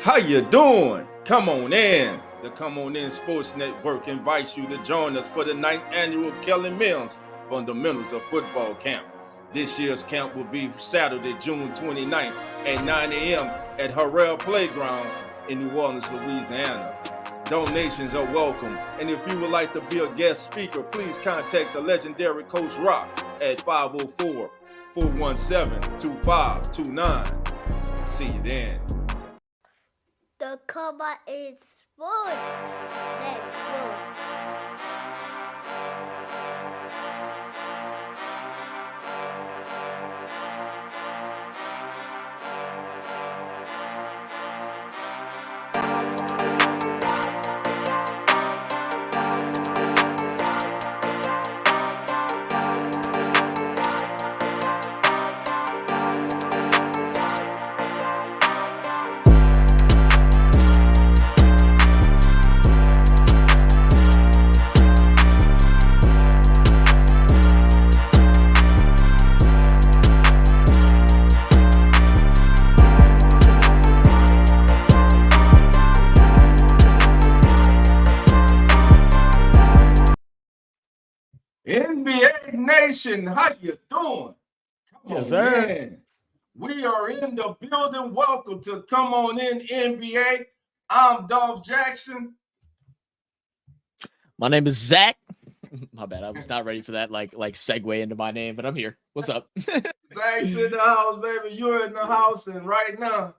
How you doing? Come on in. The Come On In Sports Network invites you to join us for the 9th annual Kelly Mills Fundamentals of Football Camp. This year's camp will be Saturday, June 29th at 9 a.m. at Harrell Playground in New Orleans, Louisiana. Donations are welcome, and if you would like to be a guest speaker, please contact the legendary Coach Rock at 504-417-2529. See you then. The Come On In Sports Network. NBA Nation, how you doing? Come Yes, on sir. in. We are in the building. Welcome to Come On In NBA. I'm Dolph Jackson. My name is Zach. My bad. I was not ready for that like segue into my name, but I'm here. What's up? Zach's in the house, baby. You're in the house, and right now,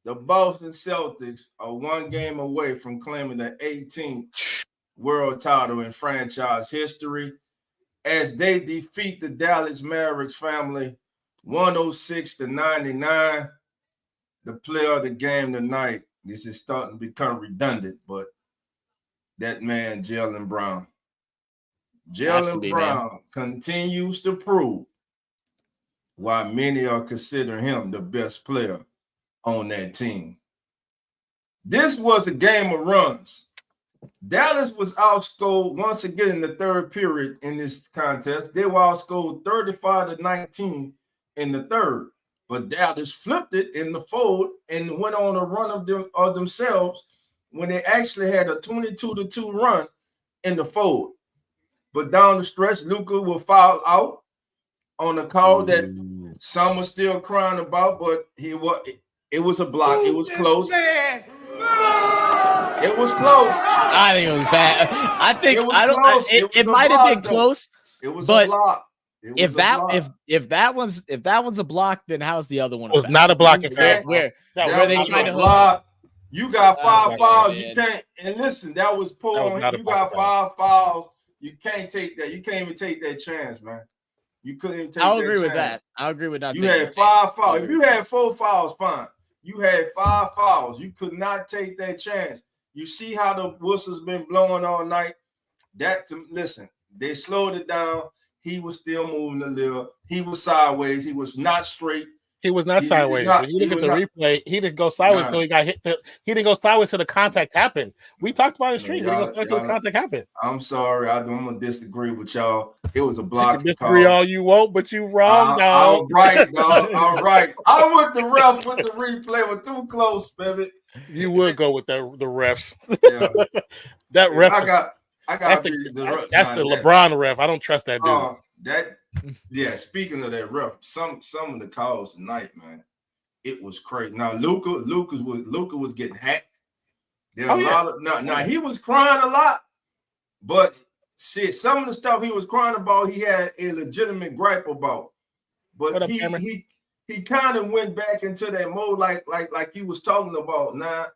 the Boston Celtics are one game away from claiming the 18th world title in franchise history as they defeat the Dallas Mavericks family 106-99. The player of the game tonight, this is starting to become redundant, but that man, Jaylen Brown. Jaylen Brown continues to prove why many are considering him the best player on that team. This was a game of runs. Dallas was outscored once again in the third period in this contest. They were outscored 35-19 in the third, but Dallas flipped it in the fourth and went on a run of themselves when they actually had a 22-2 run in the fourth. But down the stretch, Luka will foul out on a call that some are still crying about, but it was a block. It was close. It was close. I think it was bad. I think it might have been close. It was but a block. If that one's a block, then how's the other one? It was not a block. Where they trying to block? You got 5 fouls. You can't. And listen, that was poor. You got 5 fouls. You can't take that. You can't even take that chance, man. You couldn't even take that chance. I'll agree with that. I'll agree with that. You had 5 fouls. If you had 4 fouls, fine. You had 5 fouls. You could not take that chance. You see how the whistle's been blowing all night. Listen, they slowed it down. He was still moving a little. He was sideways. He was not straight. He was not sideways. When you look at the replay, he didn't go sideways until he got hit. He didn't go sideways until the contact happened. We talked about it in the street. He didn't go sideways until the contact happened. I'm sorry. I'm going to disagree with y'all. It was a block. You can disagree all you want, but you wrong, dog. I'm right, dog. I'm right. I'm with the refs with the replay. We're too close, baby. You would go with the refs. Yeah. That ref. That's the LeBron ref. I don't trust that dude. Speaking of that ref, some of the calls tonight, man, it was crazy. Now Luka was getting hacked. There a lot of now he was crying a lot, but shit, some of the stuff he was crying about, he had a legitimate gripe about. But he kind of went back into that mode like he was talking about. Now,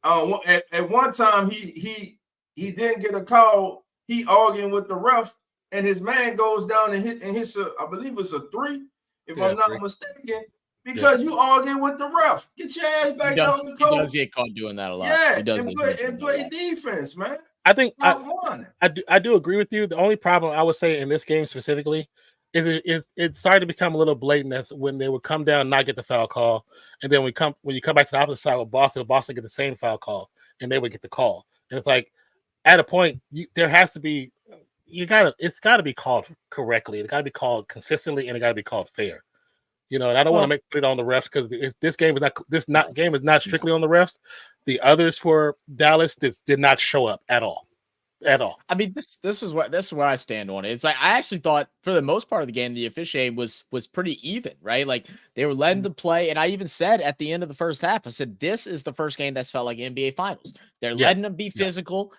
at one time he didn't get a call. He arguing with the ref, and his man goes down and hits I believe it's a 3, if I'm not mistaken, because you arguing with the ref. Get your ass back down the court. He does get caught doing that a lot. Yeah, he does and play defense, man. I think I do agree with you. The only problem I would say in this game specifically is it started to become a little blatant as when they would come down and not get the foul call, and then when you come back to the opposite side with Boston get the same foul call, and they would get the call. And it's like at a point there has to be it's got to be called correctly. It got to be called consistently, and it got to be called fair. And I don't want to put it on the refs because this game is not strictly on the refs. The others for Dallas did not show up at all. I mean, this is where I stand on it. It's like I actually thought for the most part of the game, the officiating was pretty even, right? Like they were letting them play, and I even said at the end of the first half, I said this is the first game that's felt like NBA Finals. They're letting them be physical.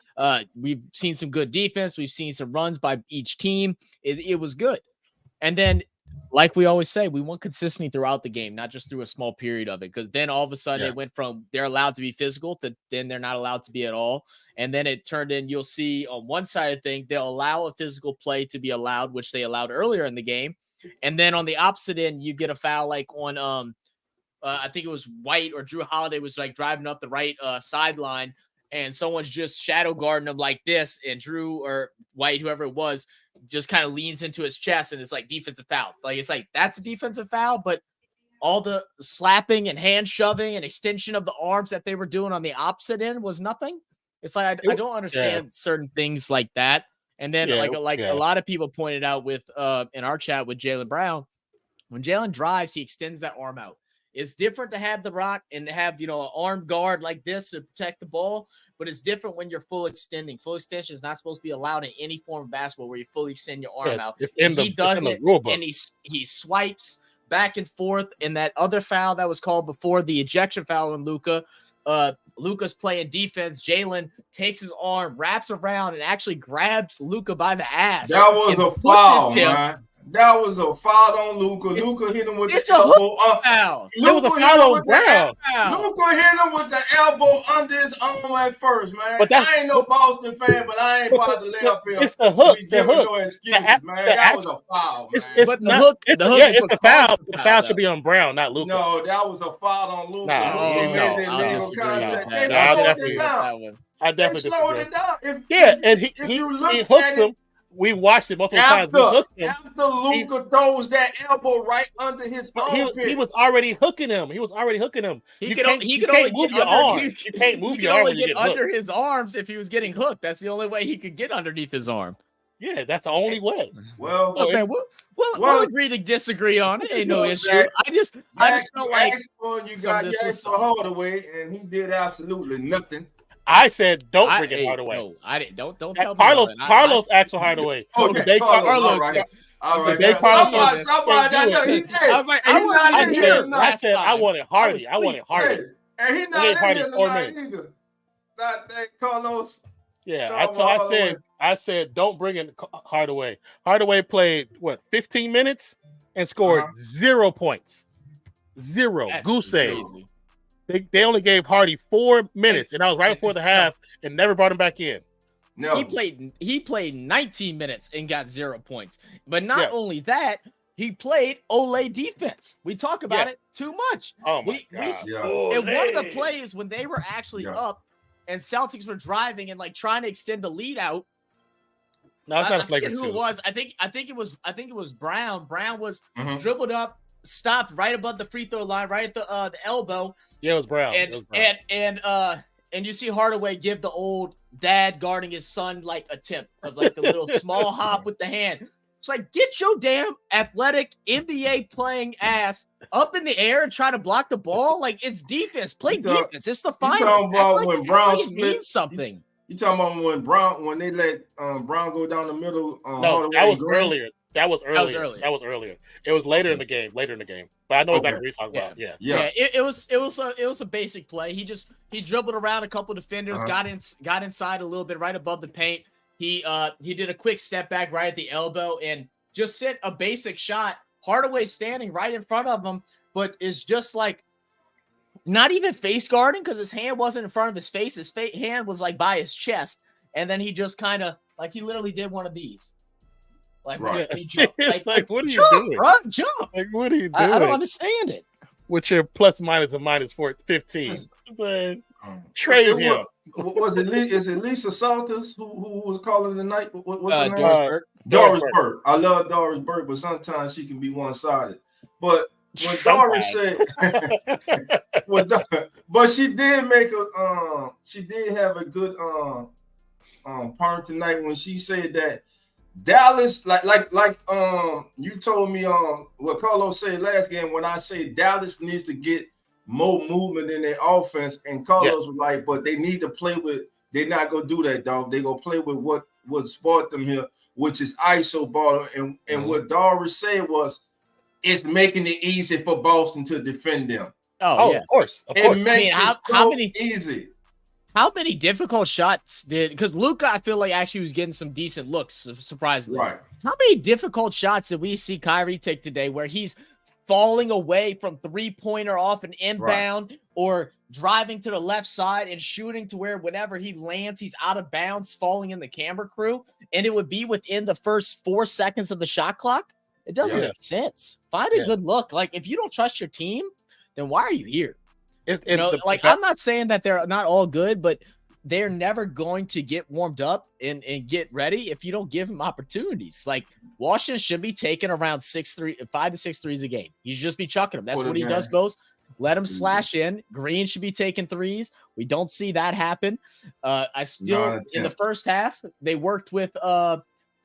We've seen some good defense. We've seen some runs by each team. It was good, and then. Like we always say, we want consistency throughout the game, not just through a small period of it. Because then all of a sudden it went from they're allowed to be physical to then they're not allowed to be at all. And then it turned in, you'll see on one side of the thing, they'll allow a physical play to be allowed, which they allowed earlier in the game. And then on the opposite end, you get a foul like on, I think it was White or Drew Holiday was like driving up the right sideline. And someone's just shadow guarding him like this. And Drew or White, whoever it was, just kind of leans into his chest and it's like defensive foul. Like it's like that's a defensive foul, but all the slapping and hand shoving and extension of the arms that they were doing on the opposite end was nothing. It's like I don't understand certain things like that. And then a lot of people pointed out with in our chat with Jaylen Brown, when Jaylen drives, he extends that arm out. It's different to have the rock and have an armed guard like this to protect the ball. But it's different when you're full extending. Full extension is not supposed to be allowed in any form of basketball where you fully extend your arm out. He does it, and he swipes back and forth. And that other foul that was called before, the ejection foul on Luka, Luka's playing defense. Jaylen takes his arm, wraps around, and actually grabs Luka by the ass. That was a foul, man. That was a foul on Luka. Luka hit him with the elbow. Foul. It was a foul on Brown. Luka hit him with the elbow under his arm at first, man. But I ain't no Boston fan, but I ain't about to lay up here. It's the hook. The hook. No excuses, man. That was a foul, man. But the hook. It's a foul. The foul should be on Brown, not Luka. No, that was a foul on Luka. I definitely slowed it down. And he hooks him. We watched it multiple times. After Luka throws that elbow right under his armpit. He was already hooking him. You could only move your arms. You can't move your arms. He could only get under his arms if he was getting hooked. That's the only way he could get underneath his arm. Yeah, that's the only way. Well, look, man, we'll agree to disagree on it. Ain't no issue. I just felt like you got Yax for Hardaway, and he did absolutely nothing. I said, don't bring it Hardaway. No, I didn't. Don't tell Carlos. Carlos asked for Hardaway. Okay, Carlos. All right. Somebody I know he did. I was like, I said I wanted Hardy. And he's not in here tonight either. That Carlos. Yeah, I said, don't bring in Hardaway. Hardaway played 15 minutes and scored 0 points. Zero. That's goose egg. They only gave Hardy 4 minutes, and that was right before the half, and never brought him back in. No, he played 19 minutes and got 0 points. But not only that, he played Ole defense. We talk about it too much. Oh my God! And one of the plays when they were actually up, and Celtics were driving and like trying to extend the lead out. No, it's not a flagrant. Who it was? I think it was Brown. Brown was dribbled up, stopped right above the free throw line, right at the elbow. Yeah, it was Brown. And you see Hardaway give the old dad guarding his son like a tip of like the little small hop with the hand. It's like, get your damn athletic NBA playing ass up in the air and try to block the ball. Like, it's defense. Play defense. It's the finals. You talking about when Brown split something? You talking about when they let Brown go down the middle? No, that was earlier. That was earlier. It was later in the game. But I know exactly what you're talking about. Yeah. It was a basic play. He dribbled around a couple defenders, got inside a little bit right above the paint. He did a quick step back right at the elbow and just sent a basic shot. Hardaway standing right in front of him, but is just like not even face guarding because his hand wasn't in front of his face. His hand was like by his chest, and then he just kind of like he literally did one of these. Like, he jumped. Like, what are you doing? Run, jump. Like, what are you doing? I don't understand it. With your plus minus and minus 15. Man, trade him. Is it Lisa Salters who was calling the night? What's her name? Doris Burke. I love Doris Burke, but sometimes she can be one-sided. But when Doris said, but she did make she did have a good part tonight when she said that Dallas, you told me what Carlos said last game when I say Dallas needs to get more movement in their offense, and Carlos was like, but they need to play with. They're not gonna do that, dog. They're gonna play with what sparked them here, which is ISO ball. And what Doris said was, it's making it easy for Boston to defend them. Oh yeah, of course. It makes how many easy. How many difficult shots because Luka, I feel like actually was getting some decent looks, surprisingly. Right. How many difficult shots did we see Kyrie take today where he's falling away from three-pointer off an inbound or driving to the left side and shooting to where whenever he lands, he's out of bounds, falling in the camera crew, and it would be within the first 4 seconds of the shot clock? It doesn't make sense. Find a good look. Like, if you don't trust your team, then why are you here? I'm not saying that they're not all good, but they're never going to get warmed up and get ready if you don't give them opportunities. Like, Washington should be taking around 5 to 6 threes a game. He should just be chucking them. That's what he does most. Let him slash in. Green should be taking threes. We don't see that happen. In the first half, they worked with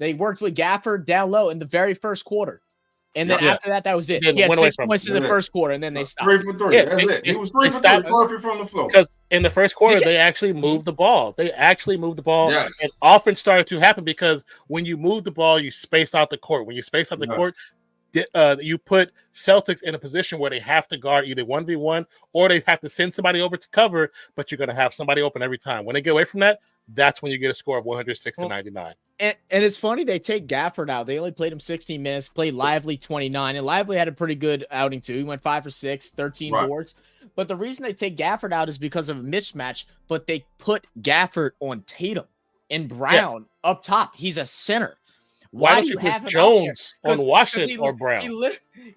Gafford down low in the very first quarter. And then after that was it. He had 6 points in the first quarter, and then they stopped. 3 for 3. That's it. He was 3 for 3, perfect from the floor. Because in the first quarter, they actually moved the ball. And offense started to happen because when you move the ball, you space out the court. When you space out the court, you put Celtics in a position where they have to guard either 1v1 or they have to send somebody over to cover, but you're going to have somebody open every time. When they get away from that, that's when you get a score of 106 to 99. And it's funny they take Gafford out. They only played him 16 minutes, played Lively 29, and Lively had a pretty good outing too. He went 5 for 6, 13 boards. But the reason they take Gafford out is because of a mismatch, but they put Gafford on Tatum and Brown up top. He's a center. Why do you have Jones on Washington or Brown?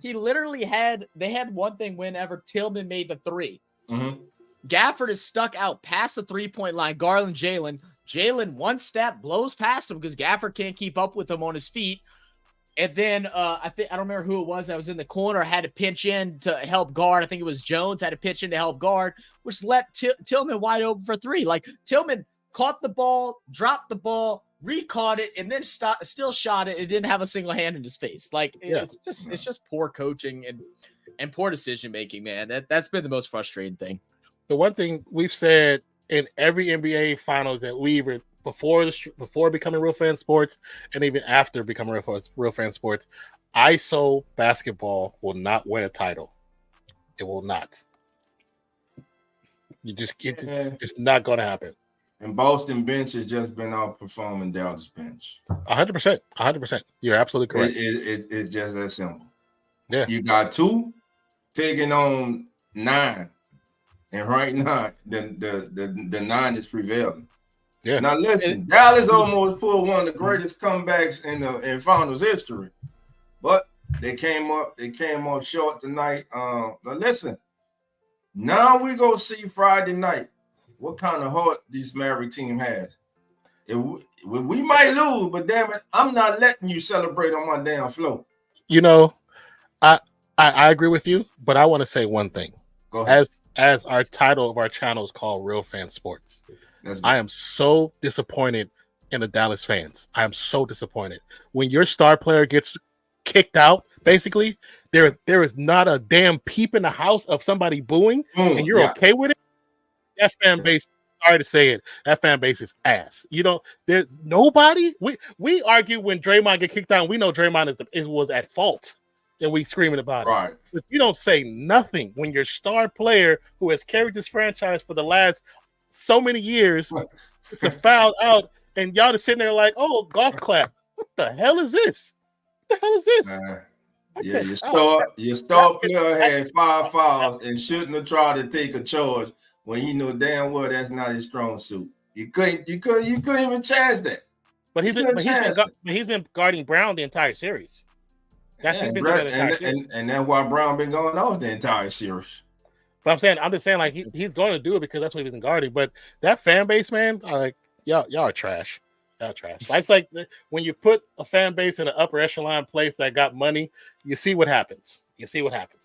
He literally had one thing whenever Tillman made the 3. Mm-hmm. Gafford is stuck out past the 3-point line. Garland, Jalen one step blows past him because Gafford can't keep up with him on his feet. And then I don't remember who it was that was in the corner, had to pinch in to help guard. I think it was Jones had to pitch in to help guard, which let Tillman wide open for 3. Like, Tillman caught the ball, dropped the ball, recaught it, and then still shot it. It didn't have a single hand in his face. Like, it's just poor coaching and poor decision making, man. That's been the most frustrating thing. The one thing we've said in every NBA finals that we were before becoming Real Fan Sports and even after becoming Real Fan Sports, ISO basketball will not win a title. It will not. It's not going to happen. And Boston bench has just been outperforming Dallas bench. 100%. You're absolutely correct. It's just that simple. Yeah. You got 2 taking on 9. And right now, the 9 is prevailing. Yeah. Now listen, Dallas almost pulled one of the greatest comebacks in finals history, but they came up short tonight. Now listen, now we go see Friday night what kind of heart this Mavericks team has. We might lose, but damn it, I'm not letting you celebrate on my damn floor. You know, I agree with you, but I want to say one thing. Go ahead. As our title of our channel is called Real Fan Sports, I am so disappointed in the Dallas fans. I am so disappointed. When your star player gets kicked out, basically, there is not a damn peep in the house of somebody booing, and you're okay with it. That fan base, sorry to say it, that fan base is ass. You know, there's nobody. We argue when Draymond get kicked out, and we know Draymond was at fault. And we screaming about it. But you don't say nothing when your star player who has carried this franchise for the last so many years it's a foul out, and y'all just sitting there like, oh, golf clap. What the hell is this? What the hell is this? Your star player had 5 fouls and shouldn't have tried to take a charge when he knew damn well that's not his strong suit. You couldn't even chance that. But he's been guarding Brown the entire series. And that's why Brown been going off the entire series. But I'm just saying, like, he's going to do it because that's what he's been guarding. But that fan base, man, like, y'all are trash. Y'all trash. It's like when you put a fan base in an upper echelon place that got money, you see what happens.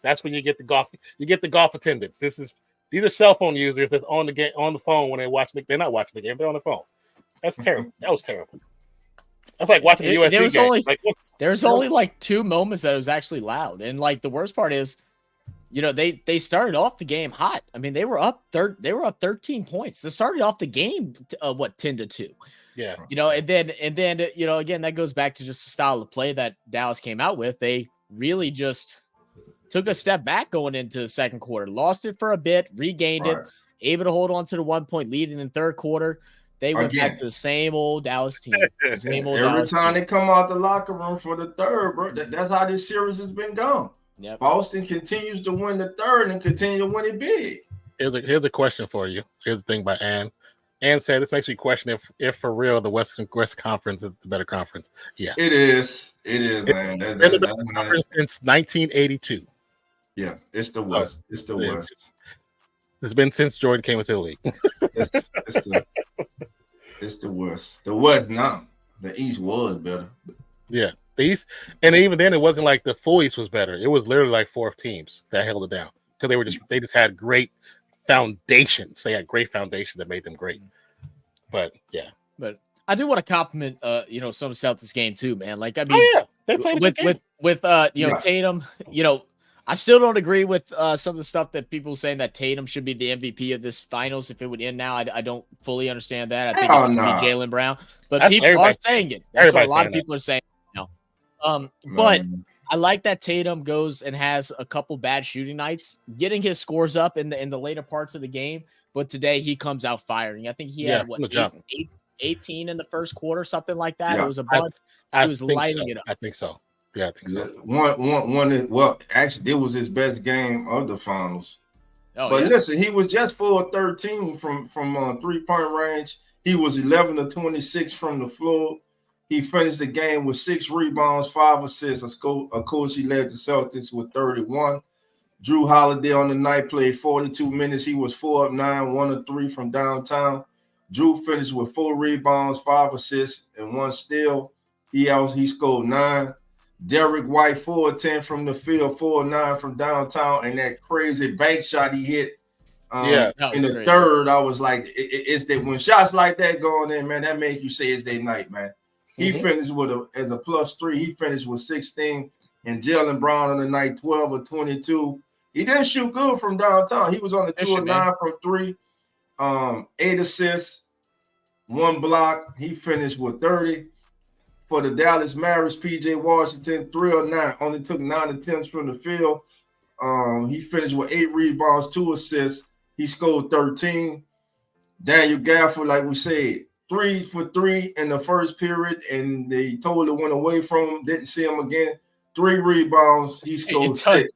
That's when you get the golf. You get the golf attendance. These are cell phone users that's on the phone when they're watching. They're not watching the game. They're on the phone. That's terrible. That was terrible. That's like watching the USC game. There's only like 2 moments that it was actually loud, and like the worst part is, they started off the game hot. I mean, they were up 13 points. They started off the game 10-2. Yeah. And then again, that goes back to just the style of play that Dallas came out with. They really just took a step back going into the second quarter, lost it for a bit, regained it, able to hold on to the 1-point lead in the third quarter. They went back to the same old Dallas team. Every time they come out the locker room for the third, bro, that's how this series has been going. Yep. Boston continues to win the third and continue to win it big. Here's a question for you. Here's the thing by Ann. Ann said this makes me question if for real the West Conference is the better conference. Yes. It is. It is, man. That's the better conference since 1982. Yeah, it's the West. It's the West. It's been since Jordan came into the league. It's the West. The West now. The East was better. Yeah, the East, and even then, it wasn't like the full East was better. It was literally like 4 teams that held it down because they just had great foundations. They had great foundations that made them great. But yeah, but I do want to compliment some Celtics game too, man. Like I mean, they played with Tatum. I still don't agree with some of the stuff that people saying that Tatum should be the MVP of this finals if it would end now. I don't fully understand that. I think it should be Jaylen Brown, but people are saying it. That's what a lot of people are saying now. But I like that Tatum goes and has a couple bad shooting nights, getting his scores up in the later parts of the game. But today he comes out firing. I think he had 18 in the first quarter, something like that. Yeah. It was a bunch. He was lighting it up. I think so. Yeah, I think so. Well, actually, it was his best game of the finals. Listen, he was just 4-13 from 3-point range. He was 11-26 from the floor. He finished the game with 6 rebounds, 5 assists. Of course, he led the Celtics with 31. Drew Holiday on the night played 42 minutes. He was 4 of 9, 1 of 3 from downtown. Drew finished with 4 rebounds, 5 assists, and 1 steal. He scored 9. Derek White, 4 of 10 from the field, 4 of 9 from downtown, and that crazy bank shot he hit in the third. I was like, it's that when shots like that going in, man, that makes you say it's their night, man. He finished as a +3. He finished with 16, and Jaylen Brown on the night 12 of 22. He didn't shoot good from downtown. He was on the 2 of 9 from 3, 8 assists, 1 block. He finished with 30. For the Dallas Mavericks, P.J. Washington, 3 of 9, only took 9 attempts from the field. He finished with 8 rebounds, 2 assists. He scored 13. Daniel Gafford, like we said, 3 for 3 in the first period, and they totally went away from him. Didn't see him again. 3 rebounds. He scored 6.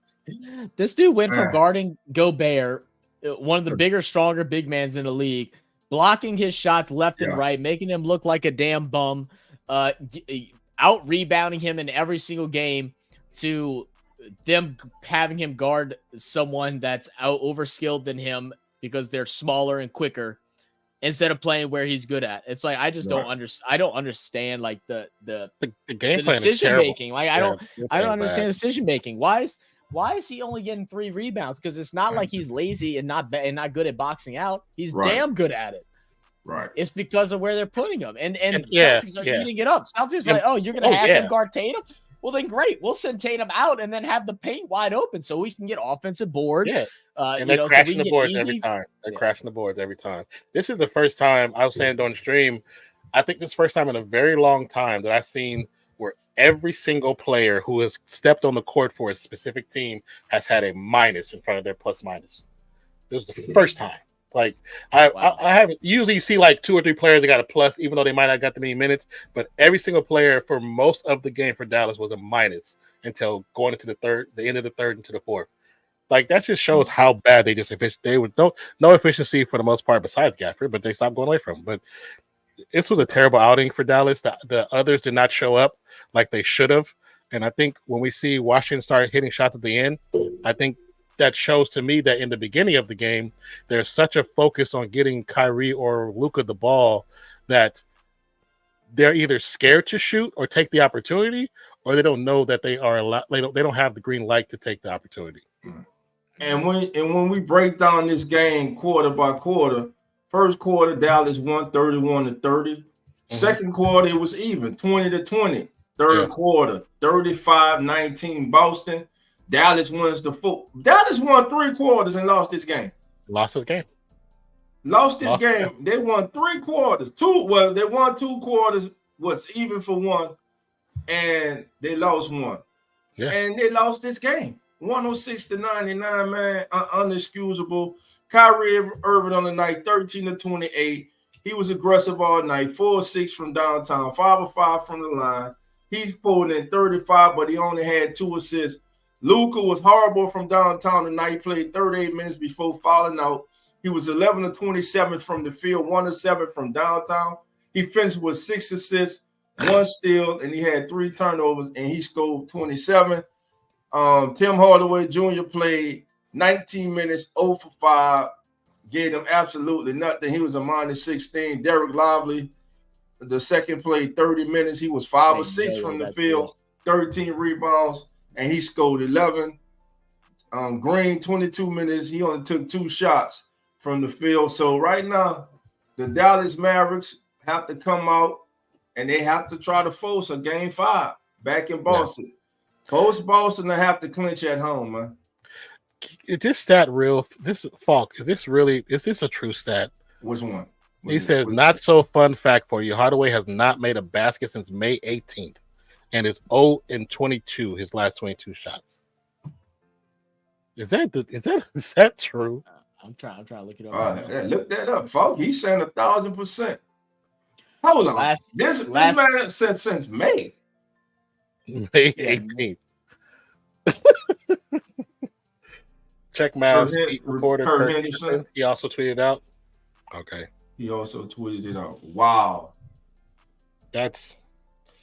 This dude went from guarding Gobert, one of the bigger, stronger big mans in the league, blocking his shots left and right, making him look like a damn bum. Out rebounding him in every single game, to them having him guard someone that's out overskilled than him because they're smaller and quicker instead of playing where he's good at. It's like I just don't understand. I don't understand like the game plan decision making. Like I don't understand decision making. Why is he only getting 3 rebounds? Because it's not like he's lazy and not good at boxing out. He's damn good at it. Right. It's because of where they're putting him. And Celtics are eating it up. Celtics are like, oh, you're going to have him guard Tatum? Well, then great. We'll send Tatum out and then have the paint wide open so we can get offensive boards. Yeah. And they're crashing the boards every time. They're crashing the boards every time. This is the first time, I was saying during the stream, I think this is the first time in a very long time that I've seen where every single player who has stepped on the court for a specific team has had a minus in front of their plus minus. This was the first time. Like I haven't usually you see like 2 or 3 players that got a plus, even though they might not got the many minutes. But every single player for most of the game for Dallas was a minus until going into the end of the third into the fourth. Like that just shows how bad they were no efficiency for the most part besides Gafford, but they stopped going away from him. But this was a terrible outing for Dallas. The others did not show up like they should have. And I think when we see Washington start hitting shots at the end, I think that shows to me that in the beginning of the game, there's such a focus on getting Kyrie or Luka the ball that they're either scared to shoot or take the opportunity, or they don't know that they are allowed. They don't have the green light to take the opportunity. And when we break down this game quarter by quarter, first quarter Dallas won 31-30. Second quarter, it was even 20-20. Third quarter, 35-19 Boston. Dallas wins the full. Dallas won 3 quarters and lost this game. Lost this game. They won 3 quarters. They won 2 quarters, was even for 1, and they lost 1. Yeah. And they lost this game. 106-99, man. Unexcusable. Kyrie Irving on the night, 13-28. He was aggressive all night. 4-6 from downtown, 5-5 from the line. He's pulled in 35, but he only had 2 assists. Luka was horrible from downtown tonight. He played 38 minutes before fouling out. He was 11-27 from the field, 1-7 from downtown. He finished with 6 assists, 1 steal, and he had 3 turnovers, and he scored 27. Tim Hardaway Jr. played 19 minutes, 0 for 5, gave him absolutely nothing. He was a -16. Derek Lively, the second, played 30 minutes. He was 5 or 6 from the field, 13 rebounds, and he scored 11. Green, 22 minutes. He only took 2 shots from the field. So right now, the Dallas Mavericks have to come out and they have to try to force a game 5 back in Boston. Post Boston, they have to clinch at home, man. Is this stat real? Falk, is this a true stat? Which one? He says, not so fun fact for you. Hardaway has not made a basket since May 18th and is 0-22 his last 22 shots. Is that true? I'm trying to look it up. Look that up, folks. He's saying 1,000%. Hold on. This man said since May 18th. Check Mavs beat reporter Kurt Henderson. He also tweeted out. Okay. He also tweeted it out. Wow. That's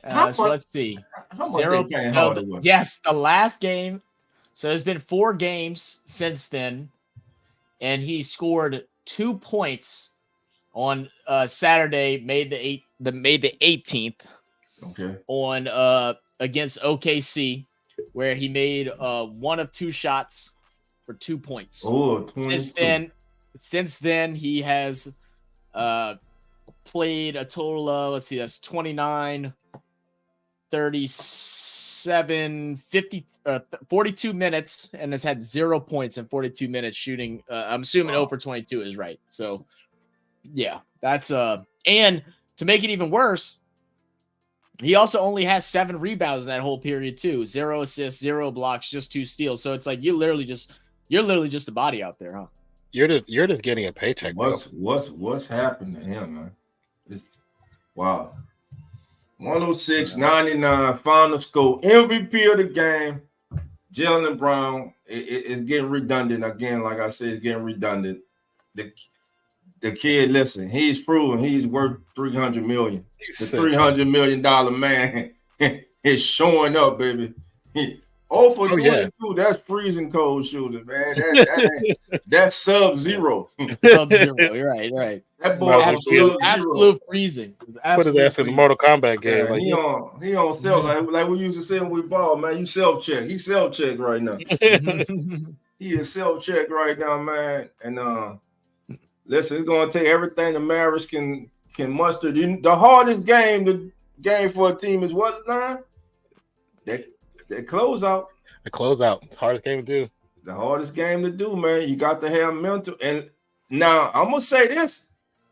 so let's see. How much they paying Hardaway? Yes, the last game. So there's been 4 games since then, and he scored 2 points on Saturday, May the 18th. Okay. On against OKC, where he made 1 of 2 shots for 2 points. Oh, 22. Since then he has played a total of, let's see, that's 29, 37, 50, 42 minutes, and has had 0 points in 42 minutes shooting. I'm assuming 0 for 22 is right. So yeah, that's and to make it even worse, he also only has 7 rebounds in that whole period too. 0 assists, 0 blocks, just 2 steals. So it's like you're literally just a body out there, huh? You're just getting a paycheck. What's happened to him, man? Wow. 106-99 final score. MVP of the game. Jaylen Brown. It's getting redundant again. Like I said, it's getting redundant. The kid, listen, he's proven he's worth $300 million. The $300 million man is showing up, baby. 0 for 22, that's freezing cold shooting, man. That's sub-zero. Sub-zero, you're right. That boy absolute freezing. Put his ass in the Mortal Kombat game. Yeah, he on self like we used to say when we ball, man. You self-check. He self-check right now. He is self-check right now, man. And listen, it's gonna take everything the Mavericks can muster. The hardest game for a team is what now? That closeout. The closeout. It's the hardest game to do. The hardest game to do, man. You got to have mental. And now I'm gonna say this: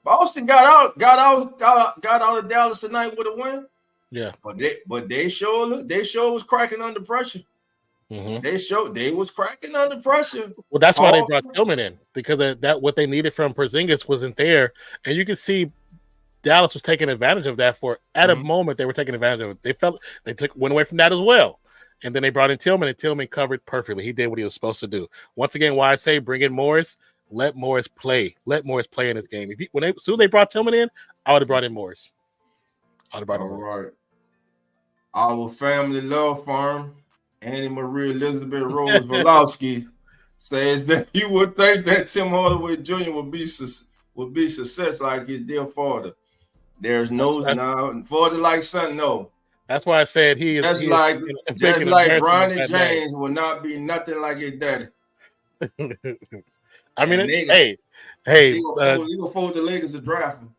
Boston got out of Dallas tonight with a win. Yeah, but they sure was cracking under pressure. Mm-hmm. They was cracking under pressure. Well, that's why they brought Tillman in, because that what they needed from Porzingis wasn't there, and you can see Dallas was taking advantage of that. A moment they were taking advantage of it. Went away from that as well. And then they brought in Tillman, and Tillman covered perfectly. He did what he was supposed to do. Once again, why I say bring in Morris, let Morris play. Let Morris play in this game. As soon as they brought Tillman in, I would have brought in Morris. Right. Our family law firm, Annie Marie Elizabeth Rose Volowski, says that you would think that Tim Hardaway Jr. would be success like his dear father. There's no now father like son, no. That's why I said he is. Just like Bronny James will not be nothing like his daddy. I mean, he gonna force the Lakers to draft him.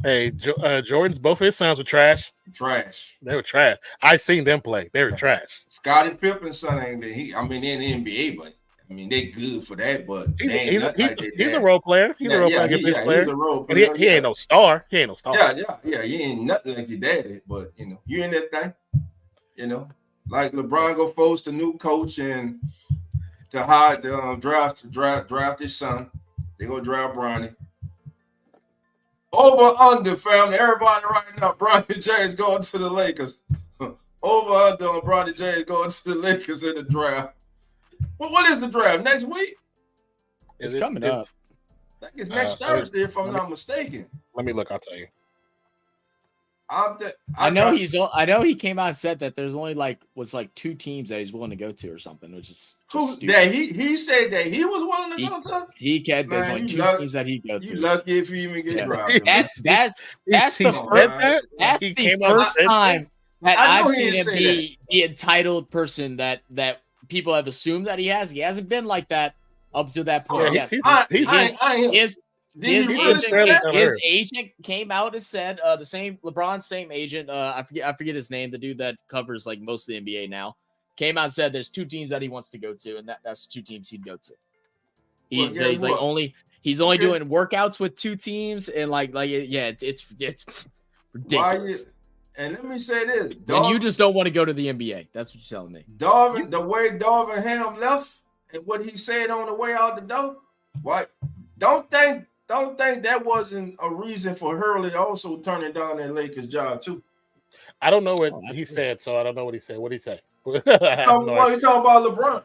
Hey, Jordan's both of his sons were trash. Trash. They were trash. I seen them play. They were trash. Scottie Pippen's son ain't he. I mean, in the NBA, but I mean they good for that. But he's a role player. He's a role player. He's a role player. He ain't no star. He ain't no star. Yeah. He ain't nothing like your daddy. But you in that thing. Like LeBron go force the new coach and to hide the draft his son. They go draft Bronny. Over under, family. Everybody right now, Bronny James going to the Lakers. Over under on Bronny James going to the Lakers in the draft. Well, what is the draft? Next week? It's coming up. I think it's next Thursday, if I'm not mistaken. Let me look. I'll tell you. I know he came out and said that there's only was 2 teams that he's willing to go to or something, which is just stupid. That he said that he was willing to go to. There's only 2 teams that he go to. You lucky if you even get drafted. That's the first time that I've seen him be the entitled person that people have assumed that he has. He hasn't been like that up to that point. His agent came out and said LeBron's same agent. I forget his name. The dude that covers most of the NBA now came out and said there's 2 teams that he wants to go to, and that's 2 teams he'd go to. He's only doing workouts with 2 teams, and it's ridiculous. And let me say this, and you just don't want to go to the NBA. That's what you're telling me. The way Darvin Ham left and what he said on the way out the door. Why? Don't think that wasn't a reason for Hurley also turning down that Lakers job too. I don't know what he said, so I don't know what he said. What did he say? He's talking about LeBron.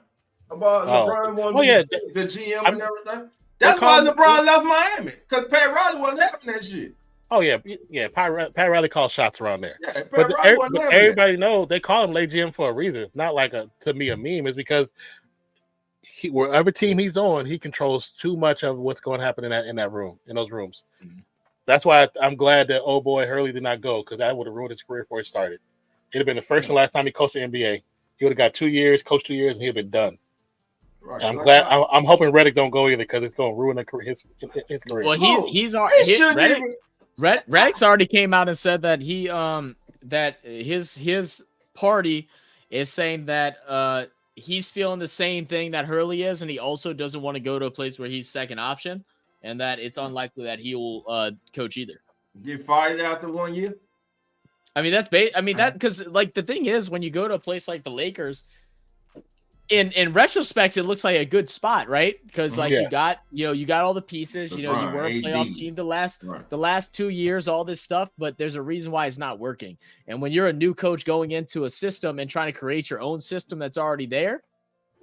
LeBron wanted the GM and everything. That's why LeBron left Miami, because Pat Riley wasn't having that shit. Oh yeah. Pat Riley called shots around there. Yeah, but everybody knows they call him late GM for a reason. It's not to me a meme. It's because wherever team he's on, he controls too much of what's going to happen in those rooms. Mm-hmm. That's why I'm glad that old boy Hurley did not go, because that would have ruined his career before it started. It'd have been the first and last time he coached the NBA. He would have got 2 years, coached 2 years, and he'd have been done. Right. I'm glad. I'm hoping Redick don't go either, because it's going to ruin his career. Well, Redick's already came out and said that that his party is saying that he's feeling the same thing that Hurley is, and he also doesn't want to go to a place where he's second option, and that it's unlikely that he will coach either. Get fired after 1 year? I mean, because the thing is, when you go to a place like the Lakers, in retrospect, it looks like a good spot, right? Because you got all the pieces, you were a playoff team the last 2 years, all this stuff, but there's a reason why it's not working. And when you're a new coach going into a system and trying to create your own system that's already there,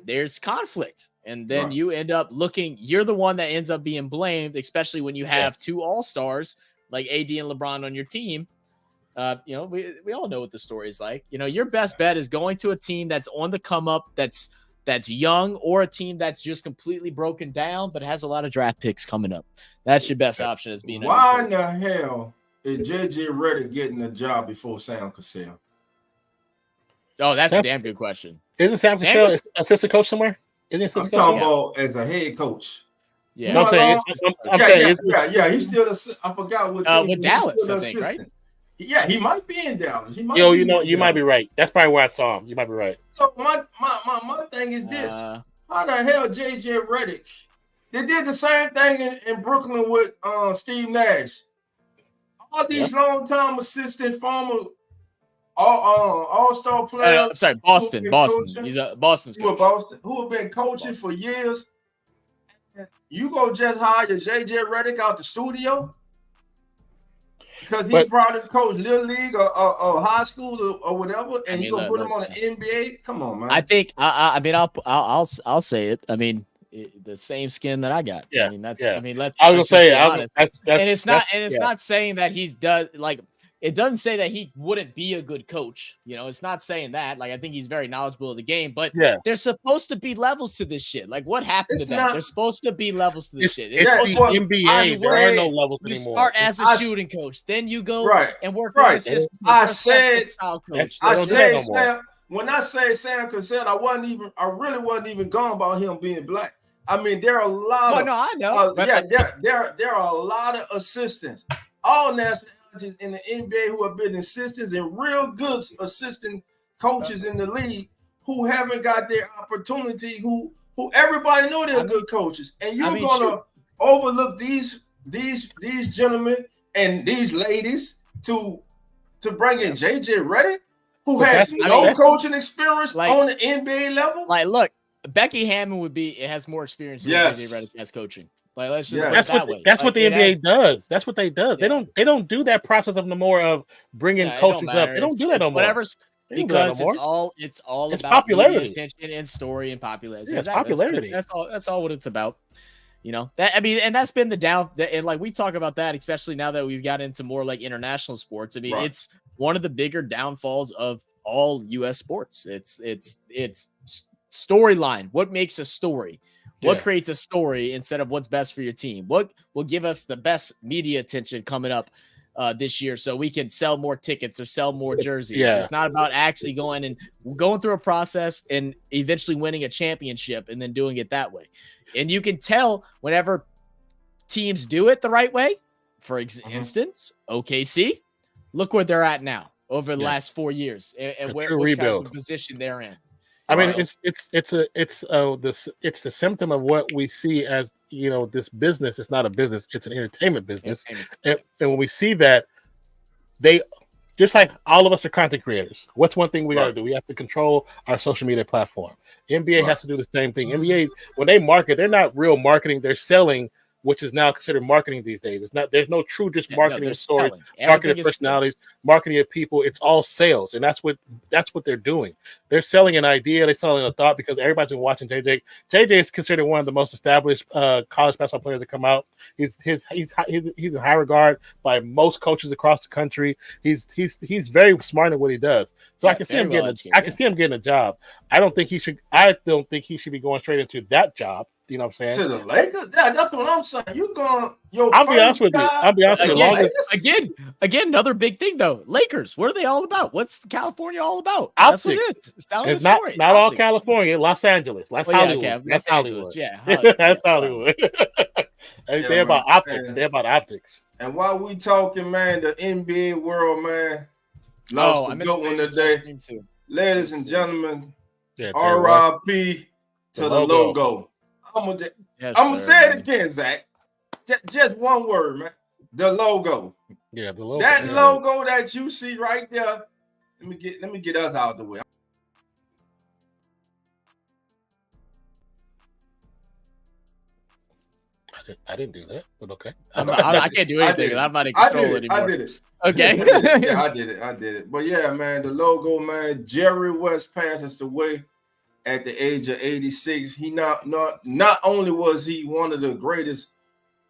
there's conflict. And then you end up you're the one that ends up being blamed, especially when you have 2 all-stars like AD and LeBron on your team. We all know what the story is like. Your best bet is going to a team that's on the come up, that's young, or a team that's just completely broken down but has a lot of draft picks coming up. That's your best option as being. Why in the hell is JJ Redick getting a job before Sam Cassell? Oh, that's a damn good question. Isn't Sam Cassell assistant coach somewhere? I'm talking about as a head coach. Yeah, no, I'm saying, he's still. I forgot what team. With Dallas, I think, right? Yeah, he might be in Dallas. You might be right. That's probably where I saw him. You might be right. So my thing is this: how the hell JJ Redick? They did the same thing in Brooklyn with Steve Nash. All these long-time assistant, former all-star players. Sorry, Boston. He's a Boston's coach. Who have been coaching for years. You go just hire JJ Redick out the studio? Because he probably coached Little League or high school or whatever, and you gonna put him on the NBA? Come on, man. I think I'll say it. I mean, the same skin that I got. Yeah. I mean, that's. Yeah. I mean, let's. I was gonna say, it's not saying that he's does like. It doesn't say that he wouldn't be a good coach. It's not saying that. Like, I think he's very knowledgeable of the game, but there's supposed to be levels to this shit. Like, what happened to that? There's supposed to be levels to this shit. It's the NBA. There are no levels anymore. You start as a shooting coach, then you go and work on assistant. When I say Sam Cassell, I really wasn't even going about him being black. I mean, there are a lot. I know. There are a lot of assistants all nationalities in the NBA who have been assistants and real good assistant coaches in the league who haven't got their opportunity, who everybody know they're good coaches. And you're gonna overlook these gentlemen and these ladies to bring in JJ Redick, who has no coaching experience on the NBA level. Like, look, Becky Hammond has more experience than JJ Redick has coaching. Like, let's just that's what the NBA does. That's what they do. Yeah. They don't do that process of no more of bringing coaches up. They don't do that no more. Whatever's because it's all about popularity, attention, and story and popularity. Yeah, it's popularity. That's all what it's about. You know, and that's been and like we talk about that, especially now that we've got into more like international sports. I mean, it's one of the bigger downfalls of all U.S. sports. It's storyline. What makes a story? What creates a story instead of what's best for your team? What will give us the best media attention coming up this year so we can sell more tickets or sell more jerseys? It's not about actually going through a process and eventually winning a championship and then doing it that way. And you can tell whenever teams do it the right way. For instance, OKC, look where they're at now over the last 4 years and what kind of position they're in. I mean, it's the symptom of what we see as, you know, this business. It's not a business; it's an entertainment business. And when we see that, they just like all of us are content creators. What's one thing we got to do? We have to control our social media platform. NBA has to do the same thing. NBA, when they market, they're not real marketing; they're selling, which is now considered marketing these days. It's not. There's no true just marketing of stories, marketing of personalities, marketing of people. It's all sales, and that's what they're doing. They're selling an idea. They're selling a thought because everybody's been watching JJ. JJ is considered one of the most established college basketball players to come out. He's in high regard by most coaches across the country. He's very smart in what he does. So I can see him getting a job. I don't think he should be going straight into that job. You know what I'm saying? To the Lakers? Yeah, that's what I'm saying. You going? I'll be honest with you. Again, another big thing though. Lakers. What are they all about? What's California all about? Optics. That's what it is. It's not all California. Los Angeles. That's Hollywood. Okay. That's Hollywood. Hollywood. That's Hollywood. They're about optics. They're about optics. And while we talking, man, the NBA world, man, lost a good one today. Ladies and gentlemen, R.I.P. to the logo. I'm gonna say it again, Zach. Just one word, man. The logo. Yeah, the logo. That logo that you see right there. Let me get us out of the way. I didn't do that, but okay. I can't do anything. I'm not in control anymore. I did it. Okay. I did it. But yeah, man, the logo, man. Jerry West passed us away at the age of 86. He not only was he one of the greatest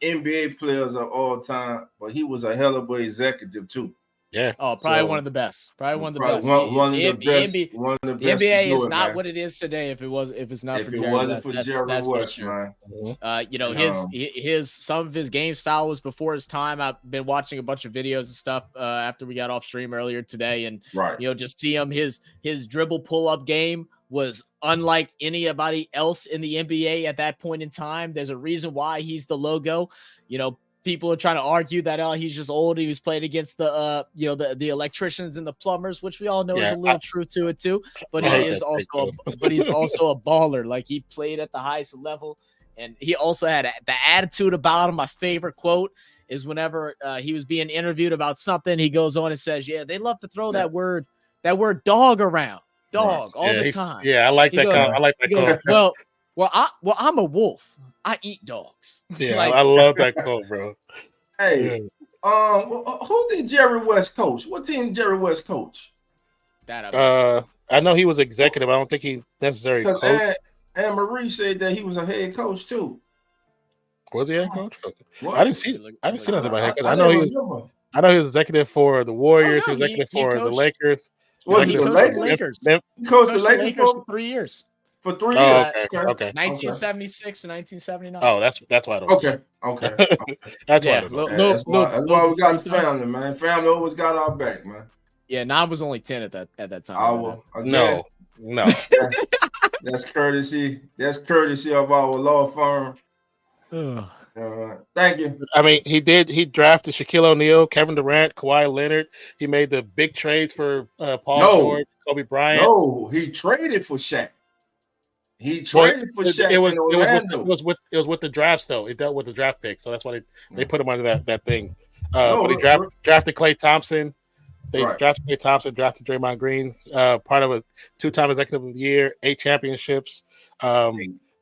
NBA players of all time, but he was a hell of an executive too. Yeah. Oh, probably one of the best. One of the best. One of the best. The NBA is not what it is today if it's not for Jerry West. That's West, sure. man. You know, his some of his game style was before his time. I've been watching a bunch of videos and stuff after we got off stream earlier today, and you know, just see him his dribble pull up game was unlike anybody else in the NBA at that point in time. There's a reason why he's the logo. You know, people are trying to argue that he's just old. He was playing against the the electricians and the plumbers, which we all know is a little truth to it too. But he's also a baller. Like, he played at the highest level, and he also had the attitude about him. My favorite quote is whenever he was being interviewed about something, he goes on and says, "Yeah, they love to throw that word dog around." All the time. Yeah, I like that. I like that. Goes, well, I'm a wolf. I eat dogs. Yeah, I love that quote, bro. Hey, who did Jerry West coach? What team did Jerry West coach? I know he was executive. I don't think he necessarily coached. Anne Marie said that he was a head coach too. Was he head coach? I didn't see nothing about head coach. I know he was executive for the Warriors. He was executive for the Lakers. He coached the Lakers. He coached the Lakers for 3 years. For 3 years. Okay. 1976 and 1979. Oh, that's why I don't. Okay. That's why. That's why we got family, man. Family always got our back, man. Yeah, and I was only 10 at that time. No. That's courtesy. That's courtesy of our law firm. Thank you. I mean, he drafted Shaquille O'Neal, Kevin Durant, Kawhi Leonard. He made the big trades for Paul George, Kobe Bryant. No, he traded for Shaq. He traded for Shaq in Orlando. It was with the drafts though. It dealt with the draft pick, so that's why they put him under that thing. But he drafted Klay Thompson. They drafted Klay Thompson, drafted Draymond Green, part of a 2-time executive of the year, 8 championships.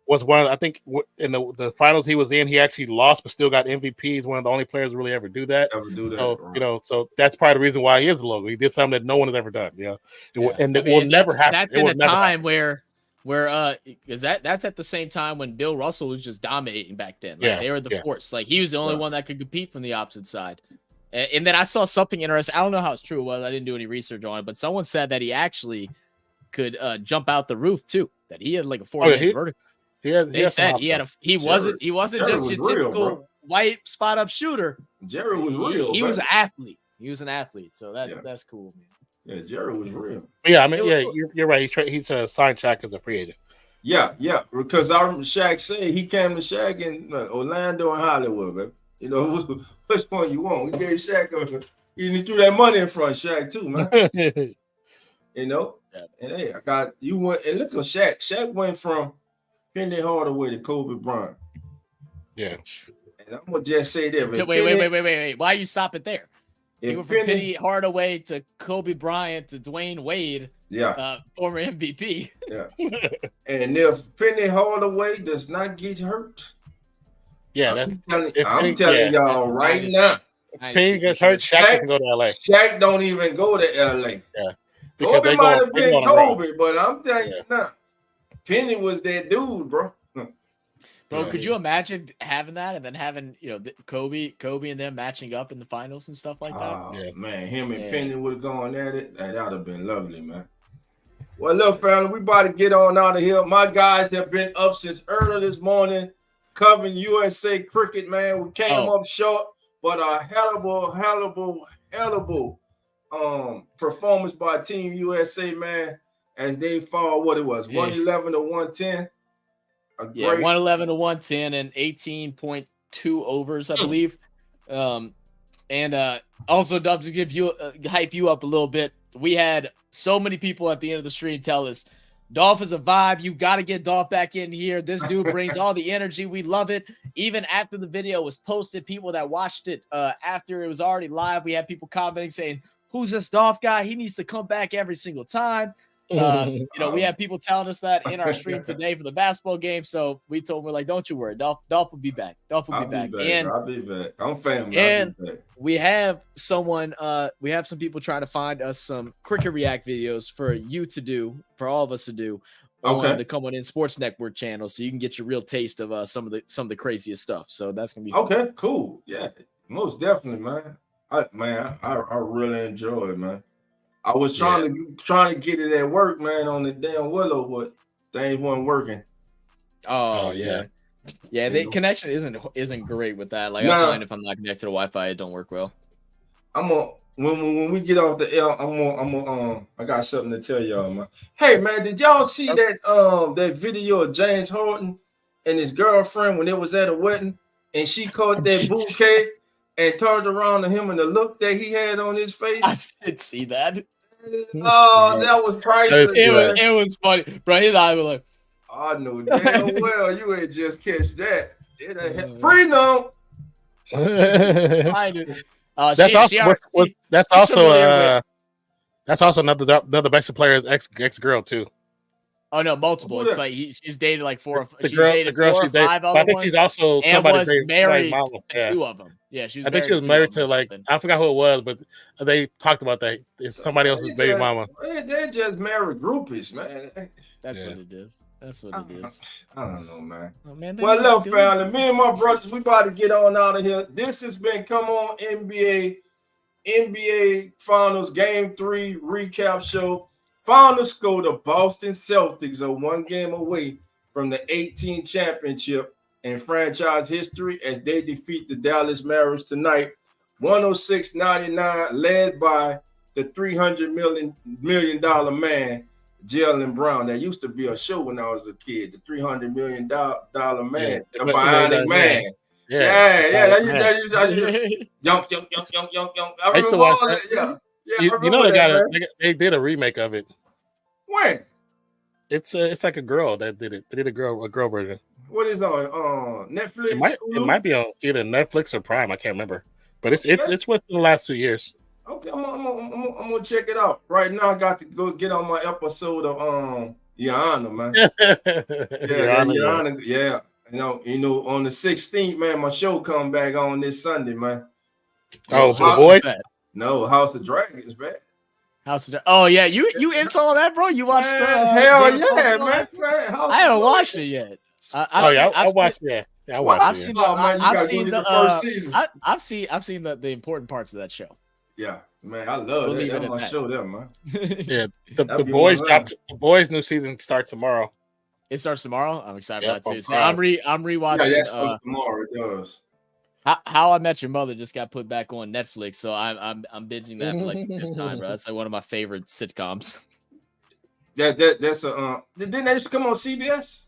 Was one, I think, in the finals he was in, he actually lost but still got MVP. He's one of the only players to really ever do that. So, so that's probably the reason why he is the logo. He did something that no one has ever done. And it will never happen. That's in a time where is that's at the same time when Bill Russell was just dominating back then. Like, they were the force. Like, he was the only one that could compete from the opposite side. And then I saw something interesting. I don't know how it's true it was. I didn't do any research on it, but someone said that he actually could jump out the roof too. That he had like a 4-inch vertical. They said he wasn't just your typical white spot up shooter. Jerry was real. He was an athlete. He was an athlete. So that's cool, man. Yeah, Jerry was real. Yeah, I mean, you're right. He's signed Shaq as a free agent. Yeah, because I remember Shaq said he came to Shaq in Orlando and Hollywood, man. You know, which one you want? We gave Shaq he threw that money in front of Shaq too, man. You know, and hey, you went and look at Shaq. Shaq went from Penny Hardaway to Kobe Bryant. Yeah. And I'm gonna just say that. Wait. Why you stop it there? You went from Penny Hardaway to Kobe Bryant to Dwayne Wade. Yeah. Former MVP. Yeah. And if Penny Hardaway does not get hurt, I'm telling y'all right now. Penny gets hurt, Shaq can go to LA. Shaq don't even go to LA. Yeah. Kobe might have been Kobe, but I'm telling you now, Penny was that dude, bro. Bro, could you imagine having that and then having, Kobe and them matching up in the finals and stuff like that? Oh, man, him and Penny would have gone at it. That would have been lovely, man. Well, look, family, we about to get on out of here. My guys have been up since early this morning covering USA cricket, man. We came up short, but a hellable performance by Team USA, man, as they fall, 111 to 110. 111 to 110 and 18.2 overs, I believe. And also, Dolph, to give you hype you up a little bit, we had so many people at the end of the stream tell us Dolph is a vibe. You got to get Dolph back in here. This dude brings all the energy. We love it. Even after the video was posted, people that watched it after it was already live, we had people commenting saying, "Who's this Dolph guy? He needs to come back every single time." We had people telling us that in our stream today for the basketball game. So we told them, we're like, don't you worry. Dolph will be back. Dolph will be back. And I'll be back. I'm family. And we have some people trying to find us some cricket react videos for you to do, for all of us to do on the Come On In Sports Network channel, so you can get your real taste of some of the craziest stuff. So that's gonna be fun. Okay, cool. Yeah, most definitely, man. I really enjoy it, man. I was trying to get it at work, man, on the damn Willow, but things weren't working. Oh yeah. The connection isn't great with that. Like, I find if I'm not connected to Wi-Fi, it don't work well. When we get off the air, I got something to tell y'all, man. Hey, man, did y'all see that video of James Harden and his girlfriend when they was at a wedding and she caught that bouquet and turned around to him and the look that he had on his face? I did see that. Oh, that was priceless. It was funny, bro. His eyes were like, I know damn well you ain't just catch that. It ain't free no. That's also another Mexican player's ex girl too. Oh no, multiple. It's like she's dated like four. She's girl, dated 4 or 5 other I think ones, she's also and somebody was married to 2 of them. Yeah, I think she was married to like I forgot who it was, but they talked about that. It's somebody else's baby mama. They're just married groupies, man. That's what it is. That's what it is. I don't know, man. Oh, man, well, look, family, me and my brothers, we about to get on out of here. This has been Come On NBA Finals Game 3 recap show. Final score: the Boston Celtics are 1 game away from the 18th championship in franchise history as they defeat the Dallas Mavericks tonight, 106-99, led by the $300 million man, Jaylen Brown. That used to be a show when I was a kid, the $300 million man, the Bionic Man. Yeah. Young. I remember all that. Yeah. You know they did a remake of it. When? It's like a girl that did it. They did a girl version. What is on Netflix? It might be on either Netflix or Prime. I can't remember, but it's within the last 2 years. Okay, I'm gonna check it out. Right now, I got to go get on my episode of Your Honor, man. Your Honor. Yeah. You know, on the 16th, man, my show come back on this Sunday, man. Oh, for the boys? No, House of Dragons, man. Oh yeah, you into all that, bro? You watched hell yeah, man. I haven't watched it yet. I watched it. Yeah, I've seen the first season. I've seen the important parts of that show. Yeah, man, I love that. That's my show there, man. Yeah, the boys new season starts tomorrow. It starts tomorrow. I'm excited for that too. So I'm rewatching. Yeah, that's tomorrow. It does. How I Met Your Mother just got put back on Netflix, so I'm binging that for like the 5th time, bro. That's like one of my favorite sitcoms. That's didn't they used to come on CBS?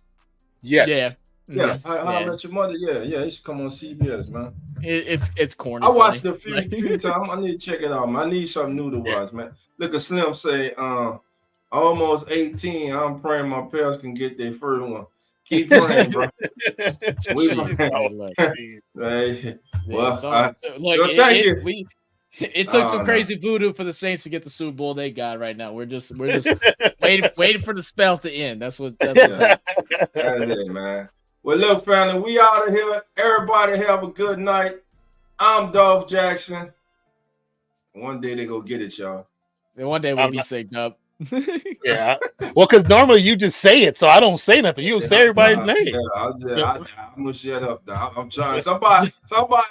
Yes. Yeah. How I Met Your Mother. Yeah. It used to come on CBS, man. It's corny. I watched it a few times. I need to check it out, man. I need something new to watch, man. Look at Slim say, almost 18. I'm praying my parents can get their first one. Keep praying, bro. Thank you. It took some crazy voodoo for the Saints to get the Super Bowl they got right now. We're just waiting for the spell to end. That's what's happening. That's it, man. Well, look, family, we out of here. Everybody have a good night. I'm Dolph Jackson. One day they go get it, y'all. And one day we'll be synced up. Yeah. Well, because normally you just say it, so I don't say nothing. You say everybody's name. Yeah, I'm gonna shut up now. I'm trying. Somebody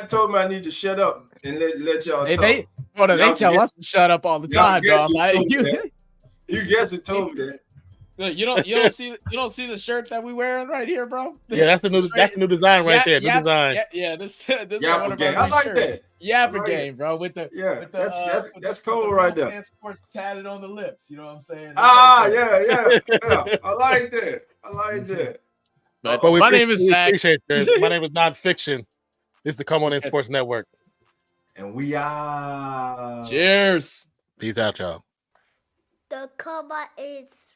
told me I need to shut up and let y'all talk. They tell us to shut up all the time, dog. You guess it told me that. Look, you don't see the shirt that we wearing right here, bro. Yeah, that's the new design right there. New design. Yeah, this is one of our I like that. Yapper game, bro. With the that's cool right there. Sports tatted on the lips. You know what I'm saying? Yeah. I like that. But my name is Zach. My name is Nonpfixion. This is the Come On In Sports Network. And we are. Cheers. Peace out, y'all. The Come On In Sports